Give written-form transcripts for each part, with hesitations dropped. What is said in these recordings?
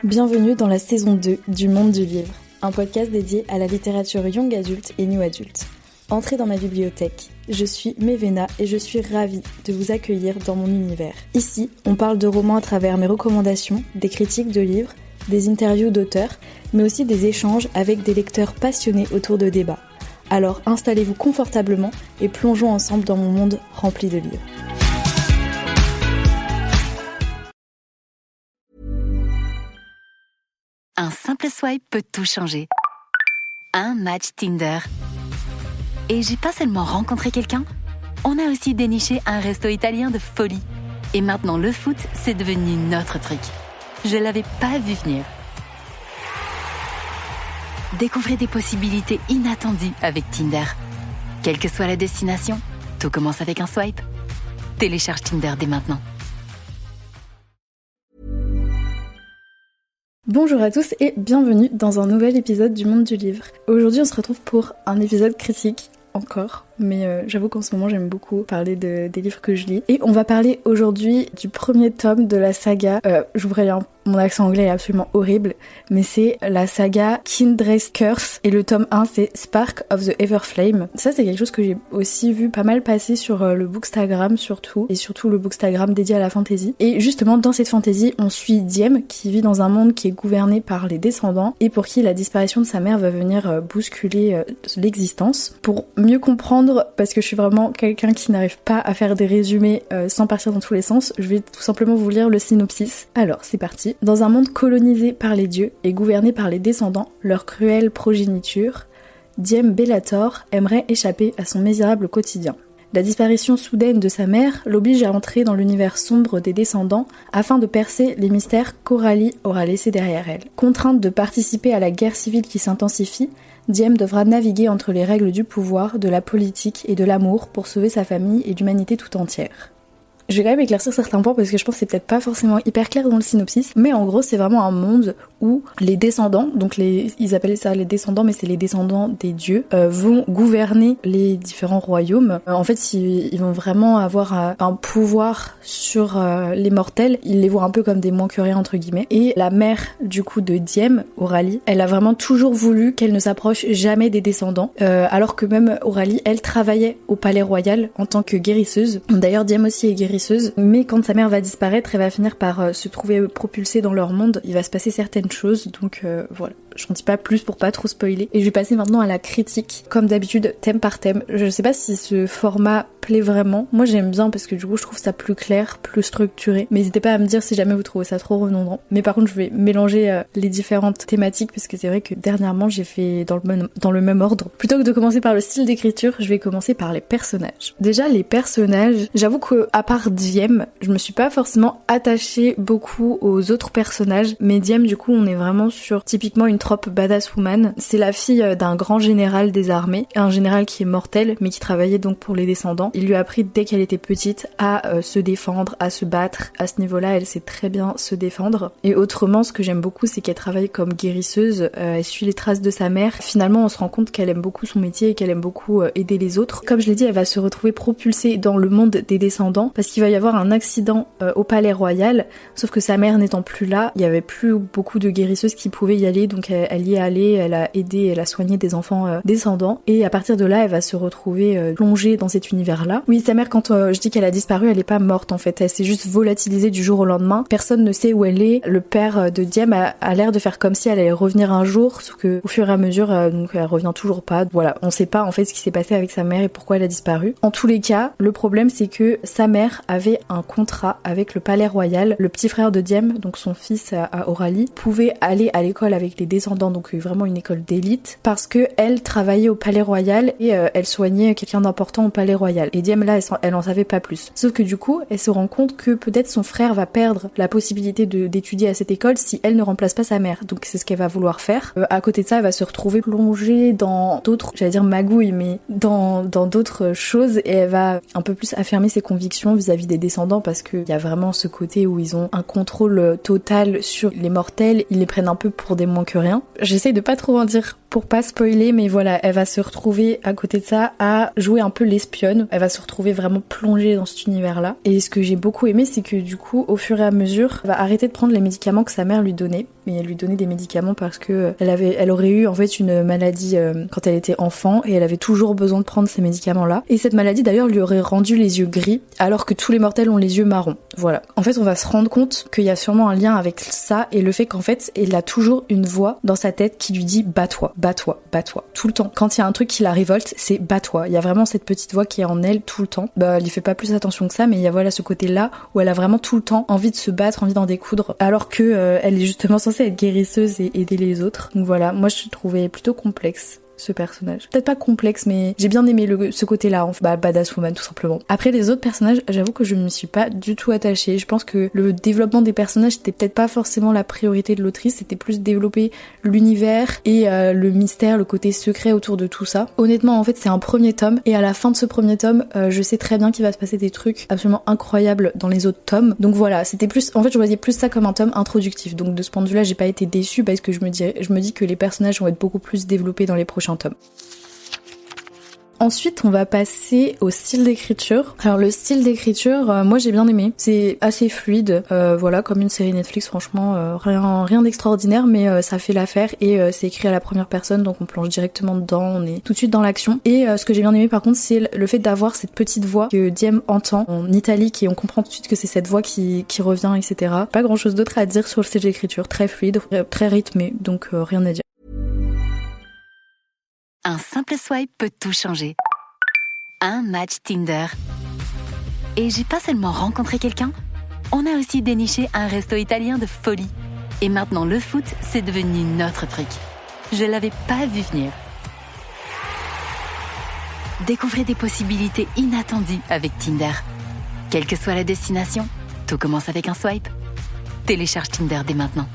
Bienvenue dans la saison 2 du Monde du Livre, un podcast dédié à la littérature young adulte et new adulte. Entrez dans ma bibliothèque, je suis Mévéna et je suis ravie de vous accueillir dans mon univers. Ici, on parle de romans à travers mes recommandations, des critiques de livres, des interviews d'auteurs, mais aussi des échanges avec des lecteurs passionnés autour de débats. Alors installez-vous confortablement et plongeons ensemble dans mon monde rempli de livres. Un simple swipe peut tout changer. Un match Tinder. Et j'ai pas seulement rencontré quelqu'un, on a aussi déniché un resto italien de folie. Et maintenant le foot, c'est devenu notre truc. Je l'avais pas vu venir. Découvrez des possibilités inattendues avec Tinder. Quelle que soit la destination, tout commence avec un swipe. Télécharge Tinder dès maintenant. Bonjour à tous et bienvenue dans un nouvel épisode du Monde du Livre. Aujourd'hui on se retrouve pour un épisode critique, encore, mais j'avoue qu'en ce moment j'aime beaucoup parler des livres que je lis. Et on va parler aujourd'hui du premier tome de la saga, j'ouvrais mon accent anglais est absolument horrible, mais c'est la saga Kindred's Curse, et le tome 1 c'est Spark of the Everflame. Ça c'est quelque chose que j'ai aussi vu pas mal passer sur le Bookstagram surtout, et surtout le Bookstagram dédié à la fantasy. Et justement dans cette fantasy, on suit Diem qui vit dans un monde qui est gouverné par les descendants, et pour qui la disparition de sa mère va venir bousculer l'existence. Pour mieux comprendre, parce que je suis vraiment quelqu'un qui n'arrive pas à faire des résumés sans partir dans tous les sens, je vais tout simplement vous lire le synopsis. Alors c'est parti. Dans un monde colonisé par les dieux et gouverné par les descendants, leur cruelle progéniture, Diem Bellator aimerait échapper à son misérable quotidien. La disparition soudaine de sa mère l'oblige à entrer dans l'univers sombre des descendants afin de percer les mystères qu'Auralie aura laissés derrière elle. Contrainte de participer à la guerre civile qui s'intensifie, Diem devra naviguer entre les règles du pouvoir, de la politique et de l'amour pour sauver sa famille et l'humanité tout entière. Je vais quand même éclaircir certains points parce que je pense que c'est peut-être pas forcément hyper clair dans le synopsis, mais en gros c'est vraiment un monde où les descendants, donc ils appellent ça les descendants, mais c'est les descendants des dieux, vont gouverner les différents royaumes. En fait ils vont vraiment avoir un pouvoir sur les mortels, ils les voient un peu comme des moins que rien entre guillemets. Et la mère du coup de Diem, Auralie, elle a vraiment toujours voulu qu'elle ne s'approche jamais des descendants, alors que même Auralie, elle travaillait au palais royal en tant que guérisseuse. D'ailleurs Diem aussi est guérisseuse. Mais quand sa mère va disparaître, elle va finir par se trouver propulsée dans leur monde. Il va se passer certaines choses, donc voilà. Je n'en dis pas plus pour pas trop spoiler. Et je vais passer maintenant à la critique, comme d'habitude, thème par thème. Je sais pas si ce format plaît vraiment. Moi j'aime bien parce que du coup je trouve ça plus clair, plus structuré. Mais n'hésitez pas à me dire si jamais vous trouvez ça trop redondant. Mais par contre je vais mélanger les différentes thématiques parce que c'est vrai que dernièrement j'ai fait dans le même ordre. Plutôt que de commencer par le style d'écriture, je vais commencer par les personnages. Déjà les personnages, j'avoue que à part Diem, je me suis pas forcément attachée beaucoup aux autres personnages. Mais Diem du coup on est vraiment sur typiquement une trope badass woman. C'est la fille d'un grand général des armées, un général qui est mortel mais qui travaillait donc pour les descendants. Il lui a appris dès qu'elle était petite à se défendre, à se battre. À ce niveau-là, elle sait très bien se défendre. Et autrement, ce que j'aime beaucoup, c'est qu'elle travaille comme guérisseuse, elle suit les traces de sa mère. Finalement, on se rend compte qu'elle aime beaucoup son métier et qu'elle aime beaucoup aider les autres. Comme je l'ai dit, elle va se retrouver propulsée dans le monde des descendants parce qu'il va y avoir un accident au palais royal, sauf que sa mère n'étant plus là, il y avait plus beaucoup de guérisseuses qui pouvaient y aller, donc elle y est allée, elle a aidé, elle a soigné des enfants descendants, et à partir de là, elle va se retrouver plongée dans cet univers-là. Oui, sa mère, quand je dis qu'elle a disparu, elle est pas morte en fait, elle s'est juste volatilisée du jour au lendemain. Personne ne sait où elle est. Le père de Diem a l'air de faire comme si elle allait revenir un jour, sauf que au fur et à mesure, donc elle revient toujours pas. Voilà, on sait pas en fait ce qui s'est passé avec sa mère et pourquoi elle a disparu. En tous les cas, le problème c'est que sa mère avait un contrat avec le palais royal. Le petit frère de Diem, donc son fils à Auralie, pouvait aller à l'école avec les descendants, donc vraiment une école d'élite, parce que elle travaillait au palais royal et elle soignait quelqu'un d'important au palais royal. Et Diem là, elle en savait pas plus. Sauf que du coup, elle se rend compte que peut-être son frère va perdre la possibilité d'étudier à cette école si elle ne remplace pas sa mère. Donc c'est ce qu'elle va vouloir faire. À côté de ça, elle va se retrouver plongée dans d'autres, j'allais dire magouilles, mais dans d'autres choses, et elle va un peu plus affirmer ses convictions vis-à-vis des descendants, parce qu'il y a vraiment ce côté où ils ont un contrôle total sur les mortels, ils les prennent un peu pour des moins que rien. J'essaye de pas trop en dire pour pas spoiler, mais voilà, elle va se retrouver à côté de ça à jouer un peu l'espionne. Elle va se retrouver vraiment plongée dans cet univers-là. Et ce que j'ai beaucoup aimé, c'est que du coup, au fur et à mesure, elle va arrêter de prendre les médicaments que sa mère lui donnait. mais elle lui donnait des médicaments parce que elle aurait eu en fait une maladie quand elle était enfant et elle avait toujours besoin de prendre ces médicaments-là. Et cette maladie d'ailleurs lui aurait rendu les yeux gris alors que tous les mortels ont les yeux marrons. Voilà. En fait, on va se rendre compte qu'il y a sûrement un lien avec ça et le fait qu'en fait, elle a toujours une voix dans sa tête qui lui dit bats-toi, bats-toi, bats-toi, tout le temps. Quand il y a un truc qui la révolte, c'est bats-toi. Il y a vraiment cette petite voix qui est en elle tout le temps. Elle y fait pas plus attention que ça, mais il y a voilà ce côté-là où elle a vraiment tout le temps envie de se battre, envie d'en découdre, alors que elle est justement censée être guérisseuse et aider les autres. Donc voilà, moi je trouvais plutôt complexe ce personnage. Peut-être pas complexe, mais j'ai bien aimé ce côté-là, badass woman tout simplement. Après les autres personnages, j'avoue que je me suis pas du tout attachée. Je pense que le développement des personnages c'était peut-être pas forcément la priorité de l'autrice, c'était plus développer l'univers et le mystère, le côté secret autour de tout ça. Honnêtement, en fait, c'est un premier tome et à la fin de ce premier tome, je sais très bien qu'il va se passer des trucs absolument incroyables dans les autres tomes. Donc voilà, c'était plus, en fait, je voyais plus ça comme un tome introductif. Donc de ce point de vue-là, j'ai pas été déçue parce que je me dis que les personnages vont être beaucoup plus développés dans les prochains tome. Ensuite, on va passer au style d'écriture. Alors le style d'écriture, moi j'ai bien aimé. C'est assez fluide, voilà, comme une série Netflix, franchement, rien d'extraordinaire, mais ça fait l'affaire et c'est écrit à la première personne, donc on plonge directement dedans, on est tout de suite dans l'action. Et ce que j'ai bien aimé par contre, c'est le fait d'avoir cette petite voix que Diem entend en italique et on comprend tout de suite que c'est cette voix qui revient, etc. Pas grand chose d'autre à dire sur le style d'écriture, très fluide, très rythmé, donc rien à dire. Un simple swipe peut tout changer. Un match Tinder. Et j'ai pas seulement rencontré quelqu'un, on a aussi déniché un resto italien de folie. Et maintenant le foot, c'est devenu notre truc. Je l'avais pas vu venir. Découvrez des possibilités inattendues avec Tinder. Quelle que soit la destination, tout commence avec un swipe. Télécharge Tinder dès maintenant.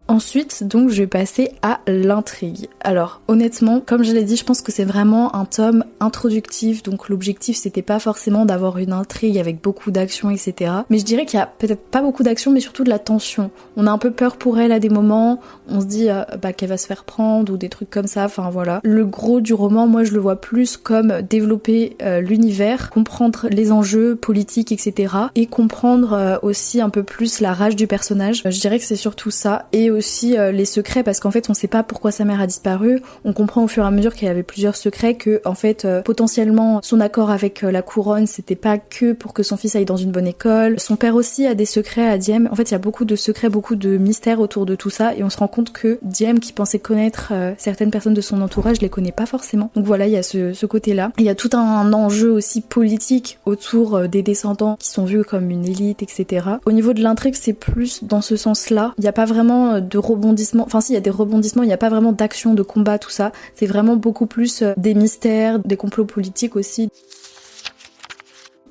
Ensuite, donc, je vais passer à l'intrigue. Alors, honnêtement, comme je l'ai dit, je pense que c'est vraiment un tome introductif, donc l'objectif, c'était pas forcément d'avoir une intrigue avec beaucoup d'action, etc. Mais je dirais qu'il y a peut-être pas beaucoup d'action, mais surtout de la tension. On a un peu peur pour elle à des moments, on se dit qu'elle va se faire prendre, ou des trucs comme ça, enfin voilà. Le gros du roman, moi, je le vois plus comme développer l'univers, comprendre les enjeux politiques, etc. Et comprendre aussi un peu plus la rage du personnage. Je dirais que c'est surtout ça, et aussi les secrets, parce qu'en fait on sait pas pourquoi sa mère a disparu, on comprend au fur et à mesure qu'il y avait plusieurs secrets, que en fait potentiellement son accord avec la couronne c'était pas que pour que son fils aille dans une bonne école, son père aussi a des secrets à Diem, en fait il y a beaucoup de secrets, beaucoup de mystères autour de tout ça et on se rend compte que Diem qui pensait connaître certaines personnes de son entourage les connaît pas forcément, donc voilà il y a ce côté là, il y a tout un enjeu aussi politique autour des descendants qui sont vus comme une élite, etc. Au niveau de l'intrigue c'est plus dans ce sens là, il y a pas vraiment de rebondissements, enfin si il y a des rebondissements, il n'y a pas vraiment d'action, de combat, tout ça, c'est vraiment beaucoup plus des mystères, des complots politiques aussi.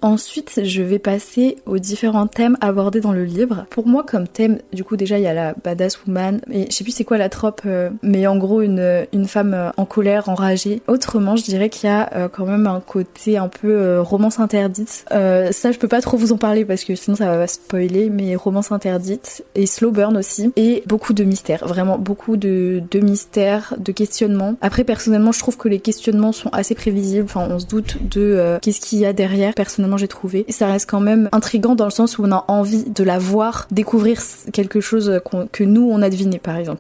Ensuite, je vais passer aux différents thèmes abordés dans le livre. Pour moi, comme thème, du coup, déjà, il y a la badass woman, et je sais plus c'est quoi la trope, mais en gros, une femme en colère, enragée. Autrement, je dirais qu'il y a quand même un côté un peu romance interdite. Ça, je peux pas trop vous en parler parce que sinon ça va spoiler, mais romance interdite, et slow burn aussi, et beaucoup de mystères, vraiment beaucoup de mystères, de questionnements. Après, personnellement, je trouve que les questionnements sont assez prévisibles, enfin, on se doute de qu'est-ce qu'il y a derrière, personnellement, j'ai trouvé. Et ça reste quand même intriguant dans le sens où on a envie de la voir découvrir quelque chose que nous on a deviné par exemple.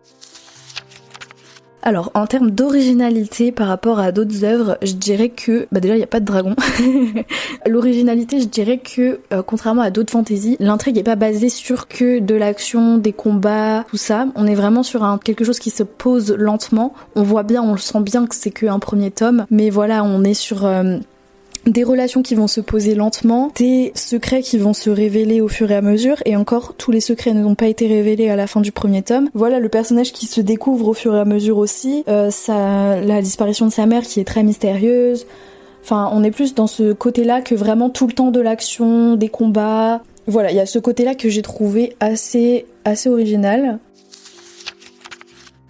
Alors, en termes d'originalité par rapport à d'autres œuvres, je dirais que, déjà il n'y a pas de dragon. L'originalité, je dirais que, contrairement à d'autres fantaisies, l'intrigue est pas basée sur que de l'action, des combats, tout ça. On est vraiment sur quelque chose qui se pose lentement. On voit bien, on le sent bien que c'est qu'un premier tome, mais voilà, on est sur des relations qui vont se poser lentement, des secrets qui vont se révéler au fur et à mesure, et encore, tous les secrets ne vont pas été révélés à la fin du premier tome. Voilà, le personnage qui se découvre au fur et à mesure aussi, la disparition de sa mère qui est très mystérieuse. Enfin, on est plus dans ce côté-là que vraiment tout le temps de l'action, des combats. Voilà, il y a ce côté-là que j'ai trouvé assez original.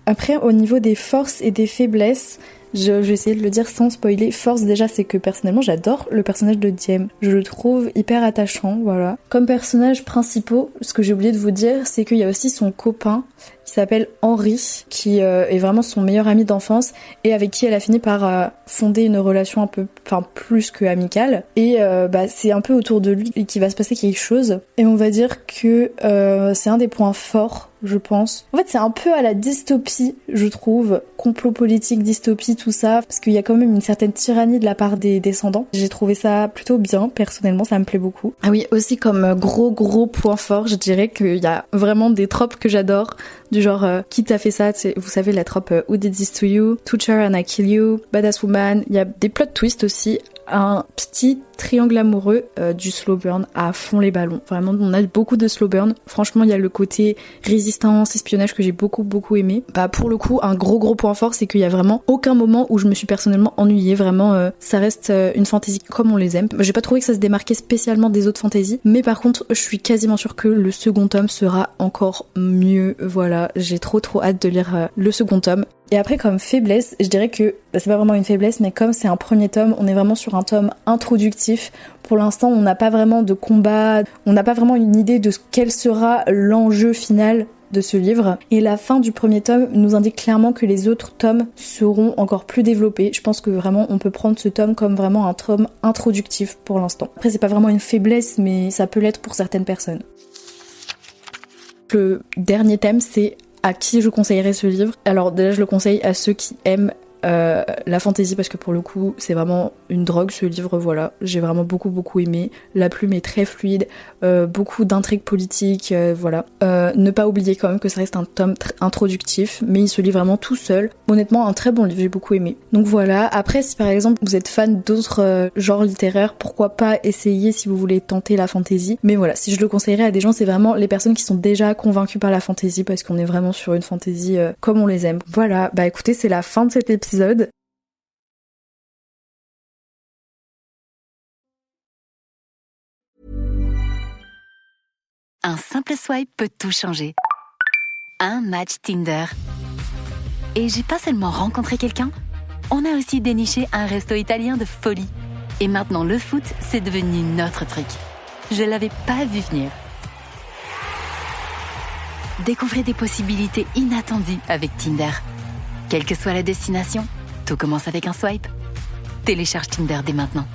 Après, au niveau des forces et des faiblesses, je vais essayer de le dire sans spoiler. Force, déjà, c'est que personnellement j'adore le personnage de Diem. Je le trouve hyper attachant, voilà. Comme personnage principal, ce que j'ai oublié de vous dire, c'est qu'il y a aussi son copain qui qui s'appelle Henri, qui est vraiment son meilleur ami d'enfance et avec qui elle a fini par fonder une relation un peu, enfin plus que amicale. Et c'est un peu autour de lui qu'il va se passer quelque chose. Et on va dire que c'est un des points forts, je pense. En fait, c'est un peu à la dystopie, je trouve. Complot politique, dystopie, tout ça. Parce qu'il y a quand même une certaine tyrannie de la part des descendants. J'ai trouvé ça plutôt bien, personnellement, ça me plaît beaucoup. Ah oui, aussi comme gros point fort, je dirais qu'il y a vraiment des tropes que j'adore. Du genre, qui t'a fait ça? Vous savez, la trope Who did this to you? Touch her and I kill you. Badass woman. Il y a des plot twists aussi. Un petit triangle amoureux, du slow burn à fond les ballons. Vraiment, on a beaucoup de slow burn. Franchement, il y a le côté résistance, espionnage que j'ai beaucoup aimé. Pour le coup, un gros point fort, c'est qu'il y a vraiment aucun moment où je me suis personnellement ennuyée. Vraiment, ça reste une fantasy comme on les aime. J'ai pas trouvé que ça se démarquait spécialement des autres fantaisies, mais par contre, je suis quasiment sûre que le second tome sera encore mieux. Voilà, j'ai trop hâte de lire le second tome. Et après, comme faiblesse, je dirais que c'est pas vraiment une faiblesse, mais comme c'est un premier tome, on est vraiment sur un tome introductif. Pour l'instant, on n'a pas vraiment de combat, on n'a pas vraiment une idée de quel sera l'enjeu final de ce livre. Et la fin du premier tome nous indique clairement que les autres tomes seront encore plus développés. Je pense que vraiment, on peut prendre ce tome comme vraiment un tome introductif pour l'instant. Après, c'est pas vraiment une faiblesse, mais ça peut l'être pour certaines personnes. Le dernier thème, c'est à qui je conseillerais ce livre. Alors déjà, je le conseille à ceux qui aiment la fantasy, parce que pour le coup c'est vraiment une drogue ce livre. Voilà, j'ai vraiment beaucoup aimé. La plume est très fluide, beaucoup d'intrigues politiques, voilà. Ne pas oublier quand même que ça reste un tome introductif, mais il se lit vraiment tout seul. Honnêtement, un très bon livre, j'ai beaucoup aimé. Donc voilà. Après, si par exemple vous êtes fan d'autres genres littéraires, pourquoi pas essayer si vous voulez tenter la fantasy. Mais voilà, si je le conseillerais à des gens, c'est vraiment les personnes qui sont déjà convaincues par la fantasy, parce qu'on est vraiment sur une fantasy comme on les aime. Voilà, écoutez, c'est la fin de cet épisode. Un simple swipe peut tout changer. Un match Tinder. Et j'ai pas seulement rencontré quelqu'un, on a aussi déniché un resto italien de folie. Et maintenant le foot, c'est devenu notre truc. Je l'avais pas vu venir. Découvrez des possibilités inattendues avec Tinder. Quelle que soit la destination, tout commence avec un swipe. Télécharge Tinder dès maintenant.